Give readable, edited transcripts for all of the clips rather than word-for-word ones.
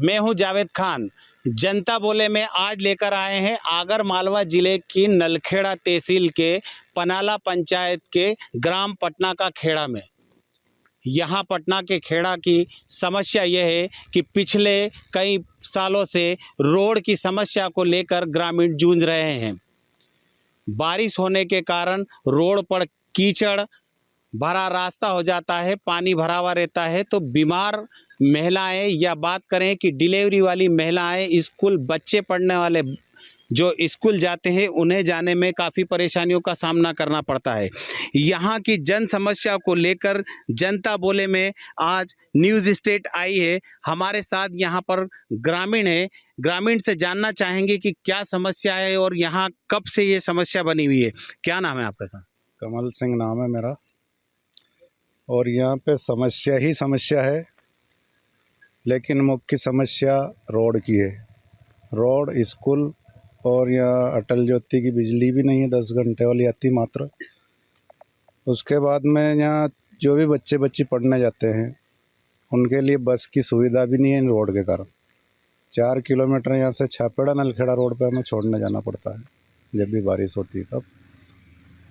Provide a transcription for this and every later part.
मैं हूं जावेद खान। जनता बोले में आज लेकर आए हैं आगर मालवा जिले की नलखेड़ा तहसील के पनाला पंचायत के ग्राम पटना का खेड़ा में। यहाँ पटना के खेड़ा की समस्या यह है कि पिछले कई सालों से रोड की समस्या को लेकर ग्रामीण जूझ रहे हैं। बारिश होने के कारण रोड पर कीचड़ भरा रास्ता हो जाता है, पानी भरा हुआ रहता है, तो बीमार महिलाएं या बात करें कि डिलीवरी वाली महिलाएं, स्कूल बच्चे पढ़ने वाले जो स्कूल जाते हैं उन्हें जाने में काफ़ी परेशानियों का सामना करना पड़ता है। यहाँ की जन समस्या को लेकर जनता बोले में आज न्यूज़ स्टेट आई है। हमारे साथ यहाँ पर ग्रामीण है, ग्रामीण से जानना चाहेंगे कि क्या समस्या है और यहाँ कब से ये समस्या बनी हुई है। क्या नाम है आपका? साथ कमल सिंह नाम है मेरा। और यहाँ पे समस्या ही समस्या है, लेकिन मुख्य समस्या रोड की है। रोड, स्कूल और यहाँ अटल ज्योति की बिजली भी नहीं है, 10 घंटे वाली आती मात्र। उसके बाद में यहाँ जो भी बच्चे पढ़ने जाते हैं उनके लिए बस की सुविधा भी नहीं है रोड के कारण। 4 किलोमीटर यहाँ से छापेड़ा नलखेड़ा रोड पे हमें छोड़ने जाना पड़ता है जब भी बारिश होती है तब।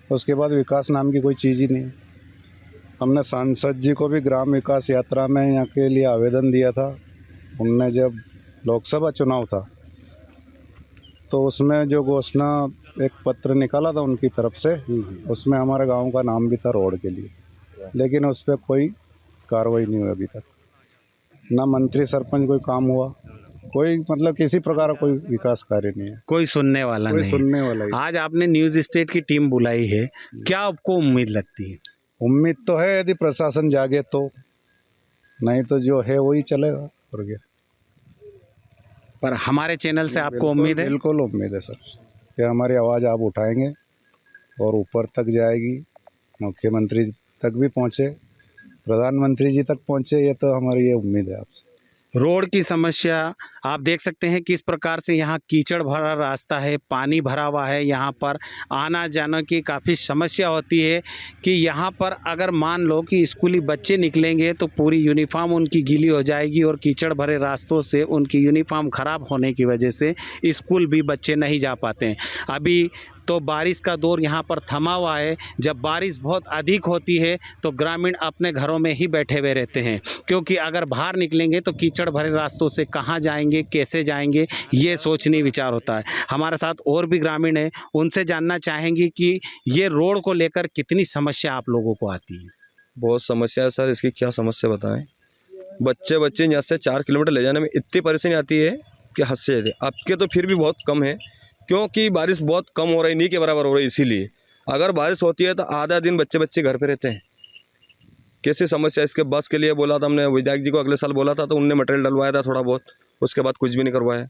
उसके बाद विकास नाम की कोई चीज़ ही नहीं है। हमने सांसद जी को भी ग्राम विकास यात्रा में यहाँ के लिए आवेदन दिया था। उनने जब लोकसभा चुनाव था तो उसमें जो घोषणा एक पत्र निकाला था उनकी तरफ से, उसमें हमारे गांव का नाम भी था रोड के लिए, लेकिन उस पर कोई कार्रवाई नहीं हुई अभी तक। ना मंत्री सरपंच कोई काम हुआ, कोई मतलब किसी प्रकार का कोई विकास कार्य नहीं है, कोई सुनने वाला कोई नहीं सुनने वाला ही। आज आपने न्यूज़ स्टेट की टीम बुलाई है, क्या आपको उम्मीद लगती है? उम्मीद तो है, यदि प्रशासन जागे तो, नहीं तो जो है वही चलेगा और क्या। पर हमारे चैनल से आपको उम्मीद है? बिल्कुल उम्मीद है सर कि हमारी आवाज़ आप उठाएंगे और ऊपर तक जाएगी, मुख्यमंत्री तक भी पहुँचे, प्रधानमंत्री जी तक पहुँचे। ये तो हमारी ये उम्मीद है आपसे। रोड की समस्या आप देख सकते हैं किस प्रकार से यहाँ कीचड़ भरा रास्ता है, पानी भरा हुआ है। यहाँ पर आना जाना की काफ़ी समस्या होती है कि यहाँ पर अगर मान लो कि स्कूली बच्चे निकलेंगे तो पूरी यूनिफॉर्म उनकी गीली हो जाएगी और कीचड़ भरे रास्तों से उनकी यूनिफॉर्म ख़राब होने की वजह से स्कूल भी बच्चे नहीं जा पाते हैं। अभी तो बारिश का दौर यहाँ पर थमा हुआ है। जब बारिश बहुत अधिक होती है तो ग्रामीण अपने घरों में ही बैठे हुए रहते हैं, क्योंकि अगर बाहर निकलेंगे तो कीचड़ भरे रास्तों से कहाँ जाएंगे, कैसे जाएंगे, ये सोचने विचार होता है। हमारे साथ और भी ग्रामीण हैं, उनसे जानना चाहेंगे कि ये रोड को लेकर कितनी समस्या आप लोगों को आती है। बहुत समस्या है सर, इसकी क्या समस्या बताएं। बच्चे यहाँ से 4 किलोमीटर ले जाने में इतनी परेशानी आती है कि हद से ज़्यादा। अब के तो फिर भी बहुत कम है, क्योंकि बारिश बहुत कम हो रही, नहीं के बराबर हो रही। इसीलिए अगर बारिश होती है तो आधा दिन बच्चे घर पे रहते हैं। कैसी समस्या। इसके बस के लिए बोला था हमने, विधायक जी को अगले साल बोला था तो उनने मटेरियल डलवाया था थोड़ा बहुत, उसके बाद कुछ भी नहीं करवाया।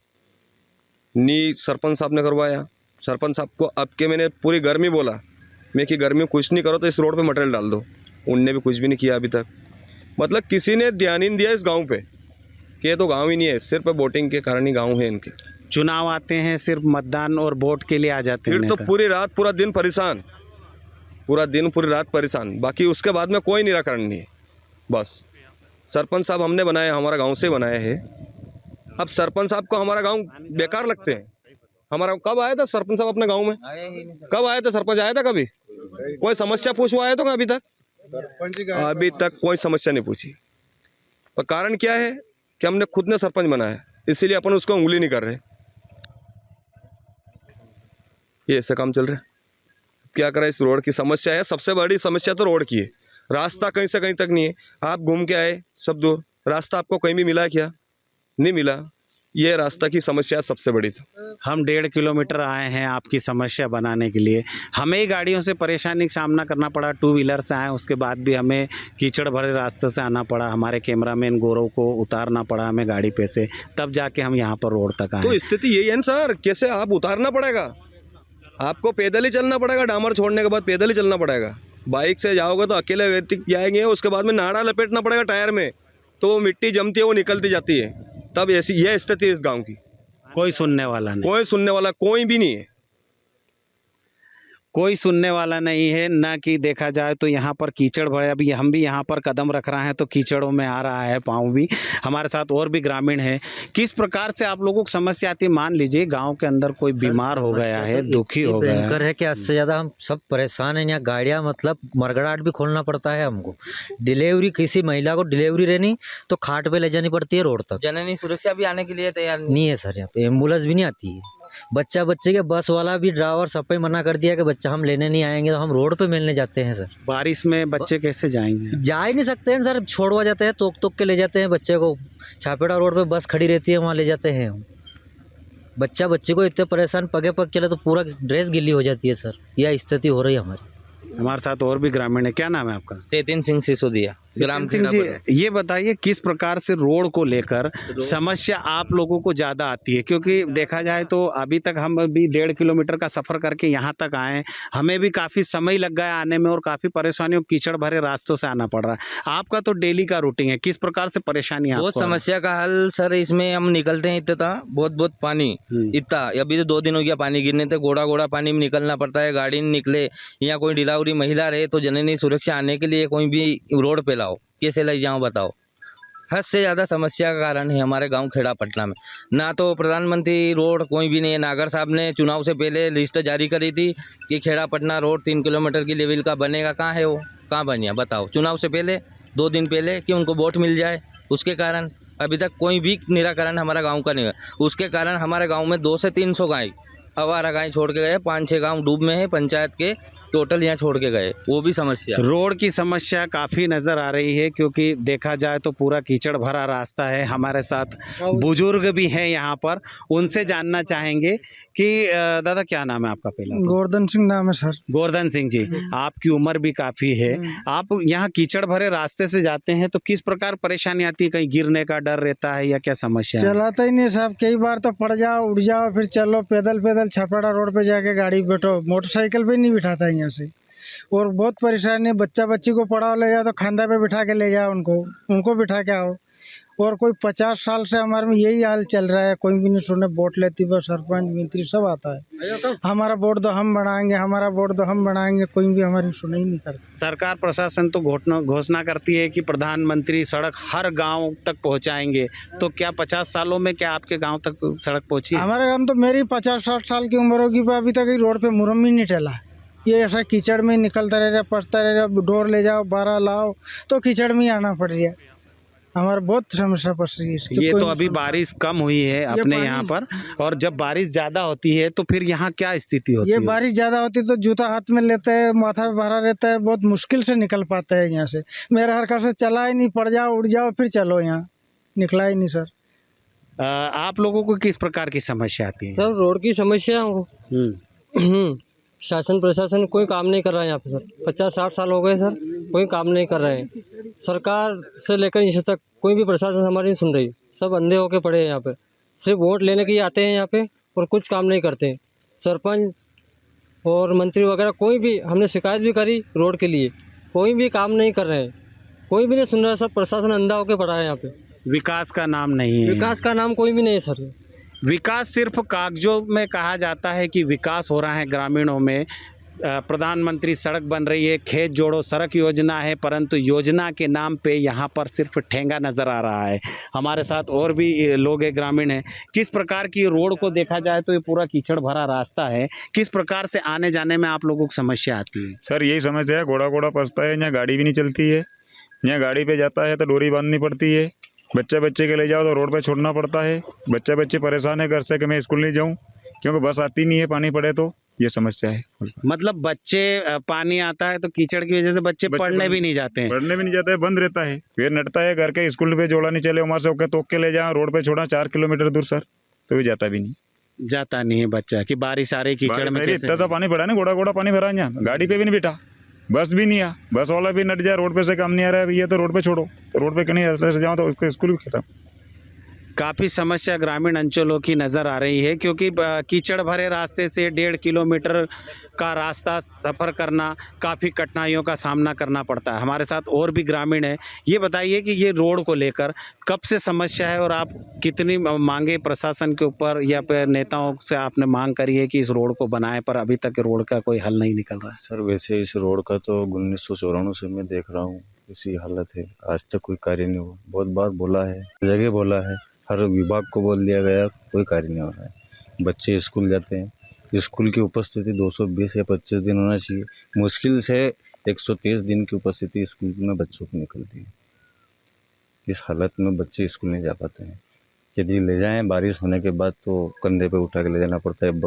नी सरपंच साहब ने करवाया। सरपंच साहब को अब के मैंने पूरी गर्मी बोला मैं कि गर्मी में कुछ नहीं करो तो इस रोड पे मटेरियल डाल दो, उनने भी कुछ भी नहीं किया अभी तक। मतलब किसी ने ध्यान ही नहीं दिया इस गांव पे कि ये तो गांव ही नहीं है, सिर्फ वोटिंग के कारण ही गांव है इनके। चुनाव आते हैं, सिर्फ मतदान और वोट के लिए आ जाते हैं। फिर तो पूरी रात पूरा दिन परेशान, पूरा दिन पूरी रात परेशान, बाकी उसके बाद में कोई निराकरण नहीं है। बस सरपंच साहब हमने बनाए, हमारा गांव से बनाया है। अब सरपंच साहब को हमारा गांव बेकार लगते हैं। हमारा कब आया था सरपंच साहब अपने गांव में? कब आया था सरपंच? आया था कभी? कोई समस्या पूछवा आया तो अभी तक? अभी तक कोई समस्या नहीं पूछी। पर कारण क्या है कि हमने खुद ने सरपंच बनाया, इसीलिए अपन उसको उंगली नहीं कर रहे। ये ऐसा काम चल रहा है, क्या करें। इस रोड की समस्या है, सबसे बड़ी समस्या तो रोड की है। रास्ता कहीं से कहीं तक नहीं है। आप घूम के आए सब दूर, रास्ता आपको कहीं भी मिला क्या? नहीं मिला। ये रास्ता की समस्या सबसे बड़ी थी। हम 1.5 किलोमीटर आए हैं आपकी समस्या बनाने के लिए। हमें ही गाड़ियों से परेशानी का सामना करना पड़ा, 2 व्हीलर से आए, उसके बाद भी हमें कीचड़ भरे रास्ते से आना पड़ा। हमारे कैमरामैन गौरव को उतारना पड़ा हमें गाड़ी पे से, तब जाके हम यहाँ पर रोड तक आए। तो स्थिति यही है ना सर, कैसे आप उतारना पड़ेगा, आपको पैदल ही चलना पड़ेगा। डामर छोड़ने के बाद पैदल ही चलना पड़ेगा। बाइक से जाओगे तो अकेले व्यक्ति जाएंगे, उसके बाद में नाड़ा लपेटना पड़ेगा टायर में, तो वो मिट्टी जमती है, वो निकलती जाती है। तब ऐसी यह स्थिति है इस गांव की। कोई सुनने वाला नहीं, कोई सुनने वाला कोई भी नहीं है। कोई सुनने वाला नहीं है ना, कि देखा जाए तो यहाँ पर कीचड़ भरे, अभी हम भी यहाँ पर कदम रख रहे हैं तो कीचड़ों में आ रहा है पाँव भी। हमारे साथ और भी ग्रामीण हैं। किस प्रकार से आप लोगों को समस्या आती है? मान लीजिए गांव के अंदर कोई बीमार हो गया है, दुखी हो गया भयंकर है कि इससे ज़्यादा हम सब परेशान हैं। यहाँ गाड़ियाँ मतलब मरगड़ाहट भी खोलना पड़ता है हमको। डिलीवरी, किसी महिला को डिलीवरी रहनी तो खाट पे ले जानी पड़ती है रोड तक। जननी सुरक्षा भी आने के लिए तैयार नहीं है सर, यहाँ पे एम्बुलेंस भी नहीं आती है। बच्चे के बस वाला भी, ड्राइवर सब पे मना कर दिया कि बच्चा हम लेने नहीं आएंगे, तो हम रोड पे मिलने जाते हैं सर। बारिश में बच्चे कैसे जाएंगे? जा ही नहीं सकते हैं सर, छोड़वा जाते हैं, तोक के ले जाते हैं बच्चे को। छापेड़ा रोड पे बस खड़ी रहती है, वहाँ ले जाते हैं हम। बच्चे को इतने परेशान, पगे पग चले तो पूरा ड्रेस गिल्ली हो जाती है सर। यह स्थिति हो रही है हमारी। हमारे साथ और भी ग्रामीण है। क्या नाम है आपका? चेतन सिंह सिसोदिया, ग्राम सिंह जी, ये बताइए किस प्रकार से रोड को लेकर समस्या आप लोगों को ज़्यादा आती है? क्योंकि देखा जाए तो अभी तक हम भी 1.5 किलोमीटर का सफ़र करके यहाँ तक आए, हमें भी काफ़ी समय लग गया आने में और काफ़ी परेशानियों, कीचड़ भरे रास्तों से आना पड़ रहा है। आपका तो डेली का रूटीन है, किस प्रकार से परेशानी बहुत आपको आ रही है? समस्या का हल सर, इसमें हम निकलते हैं इतना बहुत पानी, इतना अभी तो 2 दिन हो गया पानी गिरने थे, गोड़ा पानी में निकलना पड़ता है। गाड़ी नहीं निकले, यहाँ कोई डिलीवरी महिला रहे तो जननी सुरक्षा आने के लिए कोई भी रोड पे लाओ, कैसे ले जाऊँ बताओ। हद से ज़्यादा समस्या का कारण है हमारे गांव खेड़ा पटना में। ना तो प्रधानमंत्री रोड कोई भी नहीं है। नागर साहब ने चुनाव से पहले लिस्ट जारी करी थी कि खेड़ा पटना रोड 3 किलोमीटर की लेवल का बनेगा। कहाँ है वो? कहाँ बनिया बताओ? चुनाव से पहले 2 दिन पहले कि उनको वोट मिल जाए, उसके कारण अभी तक कोई भी निराकरण हमारा गाँव का नहीं है। उसके कारण हमारे गाँव में 200 से 300 गाय, आवारा गाय छोड़ के गए। 5-6 गाँव डूब में है पंचायत के, टोटल यहाँ छोड़ के गए, वो भी समस्या। रोड की समस्या काफ़ी नज़र आ रही है, क्योंकि देखा जाए तो पूरा कीचड़ भरा रास्ता है। हमारे साथ बुजुर्ग भी हैं यहाँ पर, उनसे जानना चाहेंगे कि दादा क्या नाम है आपका? पहला गोवर्धन सिंह नाम है सर। गोवर्धन सिंह जी, आपकी उम्र भी काफ़ी है, आप यहाँ कीचड़ भरे रास्ते से जाते हैं तो किस प्रकार परेशानी आती है? कहीं गिरने का डर रहता है या क्या समस्या है? चलाता ही नहीं साहब, कई बार तो पड़ जाओ, उड़ जाओ, फिर चलो पैदल छापेड़ा रोड पे जाके गाड़ी बैठो, मोटरसाइकिल पे नहीं बिठाता यहाँ से। और बहुत परेशानी, बच्ची को पढ़ाओ, ले जाओ तो खांदा पे बिठा के ले जाओ, उनको बिठा के आओ। और कोई 50 साल से हमारे में यही हाल चल रहा है, कोई भी नहीं सुने। वोट लेती बस सरपंच मंत्री सब आता है, हमारा वोट दो हम बनाएंगे, हमारा वोट दो हम बनाएंगे, कोई भी हमारी सुनाई नहीं करता। सरकार प्रशासन तो घोषणा करती है कि प्रधानमंत्री सड़क हर गांव तक पहुंचाएंगे, तो क्या 50 सालों में क्या आपके गांव तक सड़क पहुंची? हमारे गाँव तो मेरी 50-60 साल की उम्र होगी, अभी तक रोड पे मुरम ही नहीं टला। ये ऐसा कीचड़ में निकलता रह रहा, पसता रह रहा, डोर ले जाओ, 12 लाओ तो कीचड़ में ही आना पड़ रहा है। हमारे बहुत समस्या पड़ रही है इसकी। ये तो अभी बारिश कम हुई है अपने यहाँ पर, और जब बारिश ज्यादा होती है तो फिर यहाँ क्या स्थिति होती है? ये बारिश ज्यादा होती है तो जूता हाथ में लेते हैं, माथा पे भरा रहता है, बहुत मुश्किल से निकल पाता है यहाँ से। मेरा हर से चला ही नहीं, पड़ जाओ उड़ जाओ फिर चलो, यहाँ निकला ही नहीं सर। आप लोगों को किस प्रकार की समस्या आती है? सर रोड की समस्या शासन प्रशासन कोई काम नहीं कर रहा है यहाँ पे सर। 50-60 साल हो गए सर, कोई काम नहीं कर रहे हैं। सरकार से लेकर नीचे तक कोई भी प्रशासन हमारी नहीं सुन रही। सब अंधे होके पड़े हैं यहाँ पे, सिर्फ वोट लेने के लिए आते हैं यहाँ पे और कुछ काम नहीं करते हैं। सरपंच और मंत्री वगैरह कोई भी, हमने शिकायत भी करी रोड के लिए, कोई भी काम नहीं कर रहे हैं, कोई भी नहीं सुन रहा है। सब प्रशासन अंधा होके पड़ा है यहाँ पे। विकास का नाम नहीं है। विकास का नाम कोई भी नहीं है सर। विकास सिर्फ कागजों में कहा जाता है कि विकास हो रहा है ग्रामीणों में। प्रधानमंत्री सड़क बन रही है, खेत जोड़ो सड़क योजना है, परंतु योजना के नाम पे यहाँ पर सिर्फ ठेंगा नज़र आ रहा है। हमारे साथ और भी लोग हैं, ग्रामीण हैं। किस प्रकार की रोड को देखा जाए तो ये पूरा कीचड़ भरा रास्ता है, किस प्रकार से आने जाने में आप लोगों को समस्या आती है? सर यही समस्या है, घोड़ा पसता है, यहाँ गाड़ी भी नहीं चलती है। यहाँ गाड़ी पे जाता है तो डोरी बांधनी पड़ती है, बच्चे के ले जाओ तो रोड पे छोड़ना पड़ता है। बच्चे परेशान है घर से कि मैं स्कूल नहीं जाऊँ, क्योंकि बस आती नहीं है, पानी पड़े तो ये समस्या है। मतलब बच्चे, पानी आता है तो कीचड़ की वजह से बच्चे पढ़ने भी नहीं जाते हैं। पढ़ने भी नहीं जाते हैं, बंद रहता है। फिर नटता है घर के स्कूल पे, जोड़ा नहीं चले वहाँ से होकर तोक के ले जाओ, रोड पे छोड़ा 4 किलोमीटर दूर सर, तो भी जाता नहीं है बच्चा कि बारिश आ रही कीचड़ में। इतना तो पानी पड़ा ना, घोड़ा पानी भरा यहाँ, गाड़ी पे भी नहीं बैठा, बस भी नहीं आ, बस वाला भी नट जाए, रोड पे से काम नहीं आ रहा है, ये तो रोड पे छोड़ो, तो रोड पे कहीं ऐसे जाओ तो उसको स्कूल भी खत्म। काफ़ी समस्या ग्रामीण अंचलों की नज़र आ रही है, क्योंकि कीचड़ भरे रास्ते से 1.5 किलोमीटर का रास्ता सफ़र करना काफ़ी कठिनाइयों का सामना करना पड़ता है। हमारे साथ और भी ग्रामीण हैं। ये बताइए कि ये रोड को लेकर कब से समस्या है और आप कितनी मांगे प्रशासन के ऊपर या फिर नेताओं से आपने मांग करी है कि इस रोड को बनाएं, पर अभी तक रोड का कोई हल नहीं निकल रहा है? सर वैसे इस रोड का तो 1994 से मैं देख रहा हूँ इसी हालत है, आज तक कोई कार्य नहीं हुआ। बहुत बार बोला है, जगह बोला है, हर विभाग को बोल दिया गया, कोई कार्य नहीं हो रहा है। बच्चे स्कूल जाते हैं, स्कूल की उपस्थिति 220 या 25 दिन होना चाहिए, मुश्किल से 123 दिन की उपस्थिति स्कूल में बच्चों की निकलती है। इस हालत में बच्चे स्कूल नहीं जा पाते हैं। यदि ले जाएं बारिश होने के बाद तो कंधे पे उठा के ले जाना पड़ता है।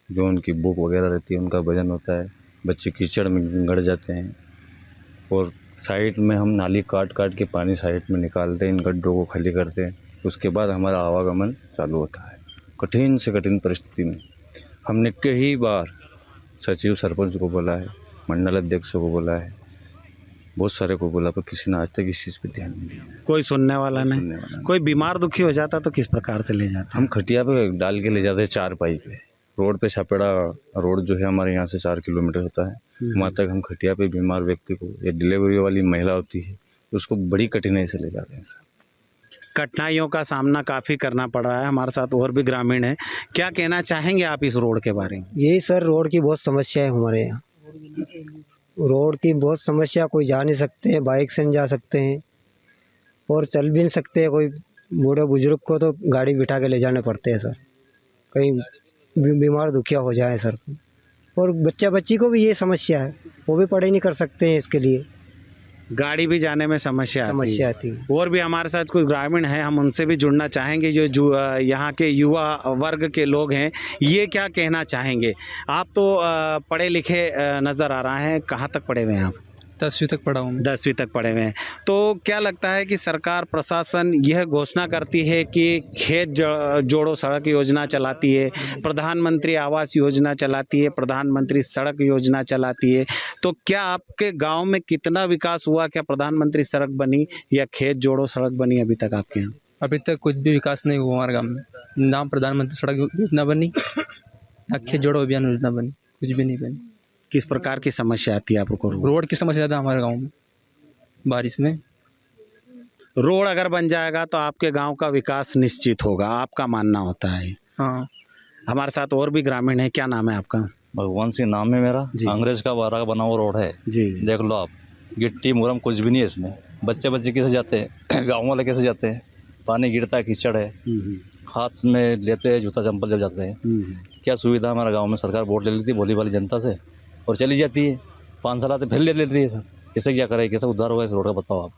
जो उनकी बुक वगैरह रहती है उनका वजन होता है, बच्चे कीचड़ में गड़ जाते हैं। और साइड में हम नाली काट काट के पानी साइड में निकालते हैं, इन गड्ढों को खाली करते हैं, उसके बाद हमारा आवागमन चालू होता है। कठिन से कठिन परिस्थिति में हमने कई बार सचिव सरपंच को बोला है, मंडल अध्यक्ष को बोला है, बहुत सारे को बोला, पर किसी ने आज तक इस चीज़ पे ध्यान नहीं दिया। कोई सुनने वाला नहीं। कोई बीमार दुखी हो जाता तो किस प्रकार से ले जाते? हम खटिया पे डाल के ले जाते हैं, 4 पाई पे। रोड पे छापेड़ा रोड जो है हमारे यहाँ से 4 किलोमीटर होता है, वहाँ तक हम खटिया पे बीमार व्यक्ति को या डिलीवरी वाली महिला होती है उसको बड़ी कठिनाई से ले जाते हैं। सर कठिनाइयों का सामना काफ़ी करना पड़ रहा है। हमारे साथ और भी ग्रामीण हैं। क्या कहना चाहेंगे आप इस रोड के बारे में? यही सर, रोड की बहुत समस्या है हमारे यहाँ। रोड की बहुत समस्या, कोई जा नहीं सकते हैं, बाइक से नहीं जा सकते हैं और चल भी नहीं सकते हैं। कोई बूढ़े बुजुर्ग को तो गाड़ी बिठा के ले जाने पड़ते हैं सर, कहीं बीमार दुखिया हो जाए सर। और बच्चा बच्ची को भी ये समस्या है, वो भी पढ़ाई नहीं कर सकते हैं, इसके लिए गाड़ी भी जाने में समस्या आती है। और भी हमारे साथ कुछ ग्रामीण हैं, हम उनसे भी जुड़ना चाहेंगे। जो यहाँ के युवा वर्ग के लोग हैं, ये क्या कहना चाहेंगे? आप तो पढ़े लिखे नज़र आ रहे हैं, कहाँ तक पढ़े हुए हैं आप? 10वीं तक पढ़ा हूँ। 10वीं तक पढ़े हुए हैं। तो क्या लगता है कि सरकार प्रशासन यह घोषणा करती है कि खेत जोड़ो सड़क योजना चलाती है, प्रधानमंत्री आवास योजना चलाती है, प्रधानमंत्री सड़क योजना चलाती है, तो क्या आपके गांव में कितना विकास हुआ? क्या प्रधानमंत्री सड़क बनी या खेत जोड़ो सड़क बनी अभी तक आपके यहाँ? अभी तक कुछ भी विकास नहीं हुआ हमारे गाँव में। ना प्रधानमंत्री सड़क योजना बनी, ना खेत जोड़ो अभियान योजना बनी, कुछ भी नहीं बनी। किस प्रकार की समस्या आती है आपको? रोड की समस्या ज़्यादा हमारे गांव में। बारिश में रोड अगर बन जाएगा तो आपके गांव का विकास निश्चित होगा, आपका मानना होता है। हाँ। हमारे साथ और भी ग्रामीण है। क्या नाम है आपका? भगवान सिंह नाम है मेरा। अंग्रेज का वारा बना हुआ रोड है जी, देख लो आप, गिट्टी मुरम कुछ भी नहीं है इसमें। बच्चे कैसे जाते हैं, गाँव वाले कैसे जाते हैं? पानी गिरता है, कीचड़ है, हाथ में लेते हैं जूता चंपल जब जाते हैं। क्या सुविधा हमारे गाँव में? सरकार वोट ले लेती है भोली वाली जनता से और चली जाती है, 5 साल आते फिर ले लेती है। सर कैसे क्या करे, कैसे उद्धार होगा इस रोड का? बताओ आप।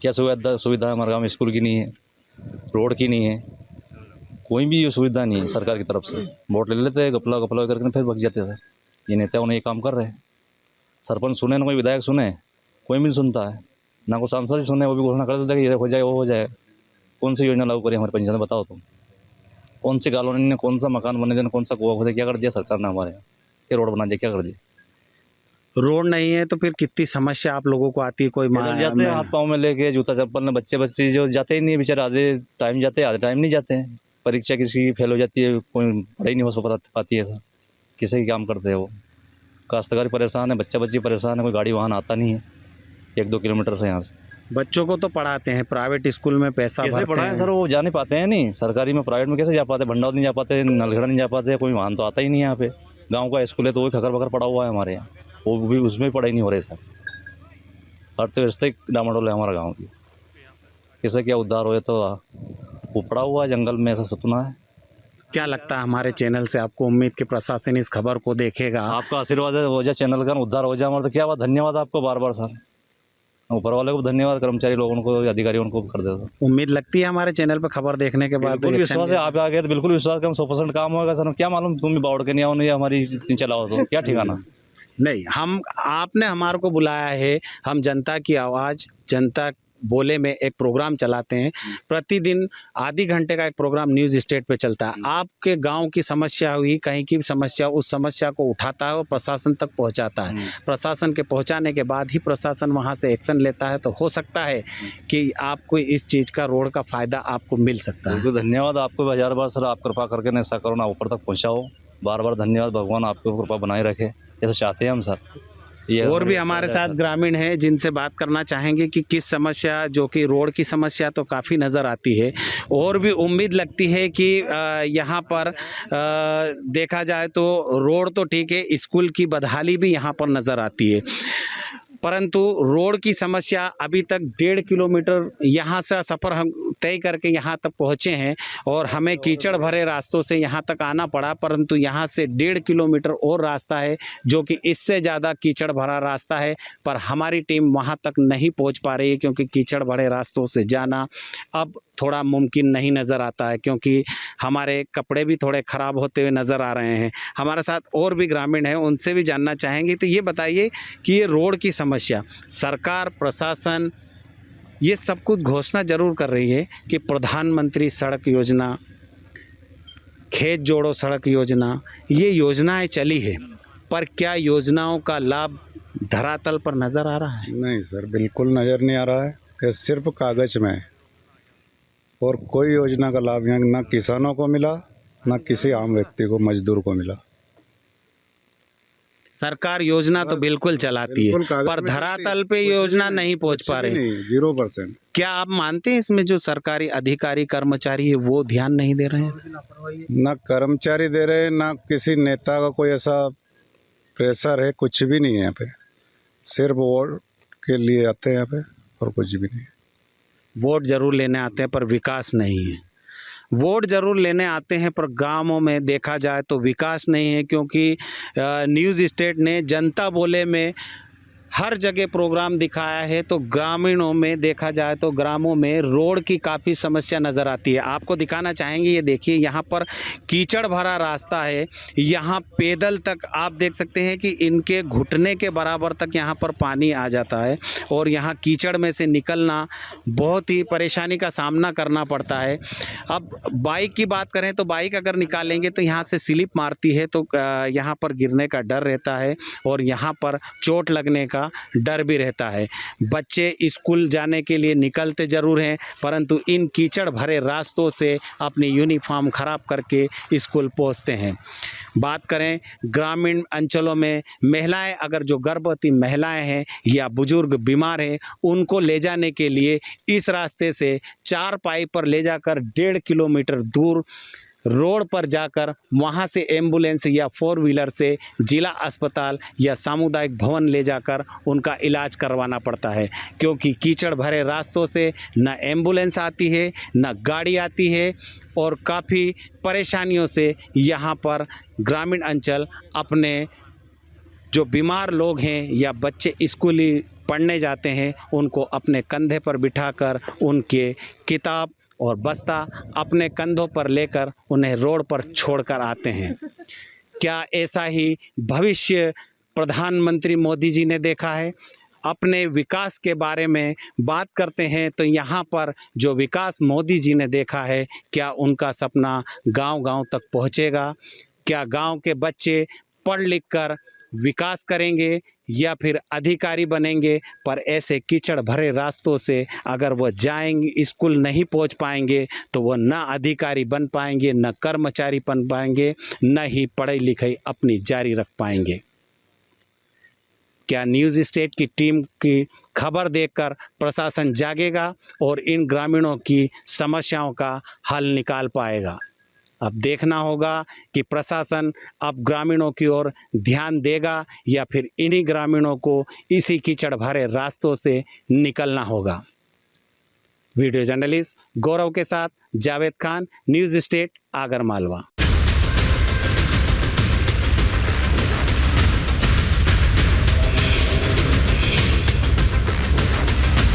क्या सुविधा हमारे गाँव में? स्कूल की नहीं है, रोड की नहीं है, कोई भी सुविधा नहीं है सरकार की तरफ से। वोट ले लेते हैं, गपला गपला करके फिर भग जाते हैं। सर ये नेता उन्हें ये काम कर रहे हैं। सरपंच सुने ना कोई विधायक सुने, कोई भी नहीं सुनता है, ना कोई सांसद ही सुने, वो भी घोषणा कर देता है कि ये हो जाए वो हो जाए। कौन सी योजना लागू करी हमारे पंचायत में? बताओ तुम। कौन सी कॉलोनी ने, कौन सा मकान बने देना, कौन सा कुआ खोदे, क्या कर दिया सरकार ने हमारे यहाँ? क्या रोड बना दिया, क्या कर दिया? रोड नहीं है तो फिर कितनी समस्या आप लोगों को आती है? कोई जाते हैं हाथ पाँव में लेके, जूता चप्पल में। बच्चे जो जाते ही नहीं बेचारे, आधे टाइम जाते हैं, आधे टाइम नहीं जाते हैं। परीक्षा किसी की फेल हो जाती है, कोई पढ़ाई नहीं हो पाती है। सर किसी की काम करते हैं वो? काश्तकारी परेशान है, बच्ची परेशान है, कोई गाड़ी वाहन आता नहीं है 1-2 किलोमीटर से यहाँ से। बच्चों को तो पढ़ाते हैं प्राइवेट स्कूल में, पैसा कैसे पढ़ाएं सर? वो जा नहीं पाते हैं। नहीं सरकारी में, प्राइवेट में कैसे जा पाते? भंडार नहीं जा पाते, नलखेड़ा नहीं जा पाते, कोई वाहन तो आता ही नहीं है यहाँ पे। गांव का स्कूल है तो वो खकर बकर पड़ा हुआ है हमारे यहाँ, वो भी उसमें पढ़ाई नहीं हो रही। सर अर्थव्यवस्था डामाडोल है हमारा गाँव की। कैसे क्या उद्धार हो? तो वो पड़ा हुआ है जंगल में, ऐसा सपना है। क्या लगता है हमारे चैनल से आपको उम्मीद कि प्रशासन इस खबर को देखेगा? आपका आशीर्वाद हो जाए, चैनल का उद्धार हो जाए हमारा तो क्या बात। धन्यवाद आपको बार बार सर, ऊपर वाले को धन्यवाद, कर्मचारी लोगों को, अधिकारियों को कर देता। उम्मीद लगती है हमारे चैनल पर खबर देखने के बाद? बिल्कुल विश्वास है, आप आ गए तो बिल्कुल विश्वास का 100% काम होगा सर। क्या मालूम तुम भी बाउड़ के नहीं आओ, नहीं हमारी इतनी चलाओ तो क्या ठिकाना। नहीं, आपने हमारे को बुलाया है, हम जनता की आवाज़, जनता बोले में एक प्रोग्राम चलाते हैं। प्रतिदिन आधे घंटे का एक प्रोग्राम न्यूज़ स्टेट पे चलता है। आपके गांव की समस्या हुई, कहीं की समस्या, उस समस्या को उठाता है और प्रशासन तक पहुंचाता है। प्रशासन के पहुंचाने के बाद ही प्रशासन वहां से एक्शन लेता है। तो हो सकता है कि आपको इस चीज़ का, रोड का फ़ायदा आपको मिल सकता है। धन्यवाद आपको 1000 बार सर, आप कृपा करके ऐसा करो ना, ऊपर तक पहुँचाओ। बार बार धन्यवाद, भगवान आपको कृपा बनाए रखे, ऐसा चाहते हैं हम सर। और भी हमारे साथ ग्रामीण हैं जिनसे बात करना चाहेंगे कि किस समस्या, जो कि रोड की समस्या तो काफ़ी नज़र आती है, और भी उम्मीद लगती है कि यहाँ पर देखा जाए तो रोड तो ठीक है, स्कूल की बदहाली भी यहाँ पर नज़र आती है, परंतु रोड की समस्या अभी तक 1.5 किलोमीटर यहाँ से सफ़र हम तय करके यहाँ तक पहुँचे हैं और हमें कीचड़ भरे रास्तों से यहाँ तक आना पड़ा। परंतु यहाँ से 1.5 किलोमीटर और रास्ता है जो कि इससे ज़्यादा कीचड़ भरा रास्ता है, पर हमारी टीम वहाँ तक नहीं पहुँच पा रही है क्योंकि कीचड़ भरे रास्तों से जाना अब थोड़ा मुमकिन नहीं नज़र आता है, क्योंकि हमारे कपड़े भी थोड़े ख़राब होते हुए नज़र आ रहे हैं। हमारे साथ और भी ग्रामीण हैं, उनसे भी जानना चाहेंगे। तो ये बताइए कि ये रोड की समस्या, सरकार, प्रशासन ये सब कुछ घोषणा ज़रूर कर रही है कि प्रधानमंत्री सड़क योजना, खेत जोड़ो सड़क योजना, ये योजनाएं चली है, पर क्या योजनाओं का लाभ धरातल पर नज़र आ रहा है? नहीं सर, बिल्कुल नज़र नहीं आ रहा है। ये सिर्फ कागज़ में है और कोई योजना का लाभ यहाँ ना किसानों को मिला, ना किसी आम व्यक्ति को, मजदूर को मिला। सरकार योजना तो बिल्कुल चलाती है, पर धरातल पे योजना नहीं पहुंच पा रही। 0%। क्या आप मानते हैं इसमें जो सरकारी अधिकारी, कर्मचारी है वो ध्यान नहीं दे रहे हैं? ना कर्मचारी दे रहे हैं, ना किसी नेता का कोई ऐसा प्रेशर है, कुछ भी नहीं है यहाँ पे। सिर्फ वोट के लिए आते हैं यहाँ पे और कुछ भी नहीं। वोट जरूर लेने आते हैं पर विकास नहीं है। वोट जरूर लेने आते हैं पर गांवों में देखा जाए तो विकास नहीं है, क्योंकि न्यूज़ स्टेट ने जनता बोले में हर जगह प्रोग्राम दिखाया है। तो ग्रामीणों में देखा जाए तो ग्रामों में रोड की काफ़ी समस्या नज़र आती है। आपको दिखाना चाहेंगे, ये देखिए यहाँ पर कीचड़ भरा रास्ता है, यहाँ पैदल तक आप देख सकते हैं कि इनके घुटने के बराबर तक यहाँ पर पानी आ जाता है और यहाँ कीचड़ में से निकलना बहुत ही परेशानी का सामना करना पड़ता है। अब बाइक की बात करें तो बाइक अगर निकालेंगे तो यहाँ से स्लिप मारती है, तो यहाँ पर गिरने का डर रहता है और यहाँ पर चोट लगने का डर भी रहता है। बच्चे स्कूल जाने के लिए निकलते ज़रूर हैं, परंतु इन कीचड़ भरे रास्तों से अपनी यूनिफॉर्म ख़राब करके स्कूल पहुंचते हैं। बात करें ग्रामीण अंचलों में, महिलाएं, अगर जो गर्भवती महिलाएं हैं या बुजुर्ग बीमार हैं, उनको ले जाने के लिए इस रास्ते से 4 पाई पर ले जाकर 1.5 किलोमीटर दूर रोड पर जाकर वहां से एम्बुलेंस या 4 व्हीलर से जिला अस्पताल या सामुदायिक भवन ले जाकर उनका इलाज करवाना पड़ता है, क्योंकि कीचड़ भरे रास्तों से न एम्बुलेंस आती है, न गाड़ी आती है और काफ़ी परेशानियों से यहाँ पर ग्रामीण अंचल अपने जो बीमार लोग हैं या बच्चे स्कूली पढ़ने जाते हैं उनको अपने कंधे पर बिठाकर उनके किताब और बस्ता अपने कंधों पर लेकर उन्हें रोड पर छोड़कर आते हैं। क्या ऐसा ही भविष्य प्रधानमंत्री मोदी जी ने देखा है? अपने विकास के बारे में बात करते हैं तो यहाँ पर जो विकास मोदी जी ने देखा है, क्या उनका सपना गांव-गांव तक पहुँचेगा? क्या गांव के बच्चे पढ़ लिख कर विकास करेंगे या फिर अधिकारी बनेंगे? पर ऐसे कीचड़ भरे रास्तों से अगर वह जाएंगे, स्कूल नहीं पहुंच पाएंगे, तो वह ना अधिकारी बन पाएंगे, न कर्मचारी बन पाएंगे, न ही पढ़ाई लिखाई अपनी जारी रख पाएंगे। क्या न्यूज़ स्टेट की टीम की खबर देखकर प्रशासन जागेगा और इन ग्रामीणों की समस्याओं का हल निकाल पाएगा? अब देखना होगा कि प्रशासन अब ग्रामीणों की ओर ध्यान देगा या फिर इन्हीं ग्रामीणों को इसी कीचड़ भरे रास्तों से निकलना होगा। वीडियो जर्नलिस्ट गौरव के साथ जावेद खान, न्यूज़ स्टेट, आगर मालवा।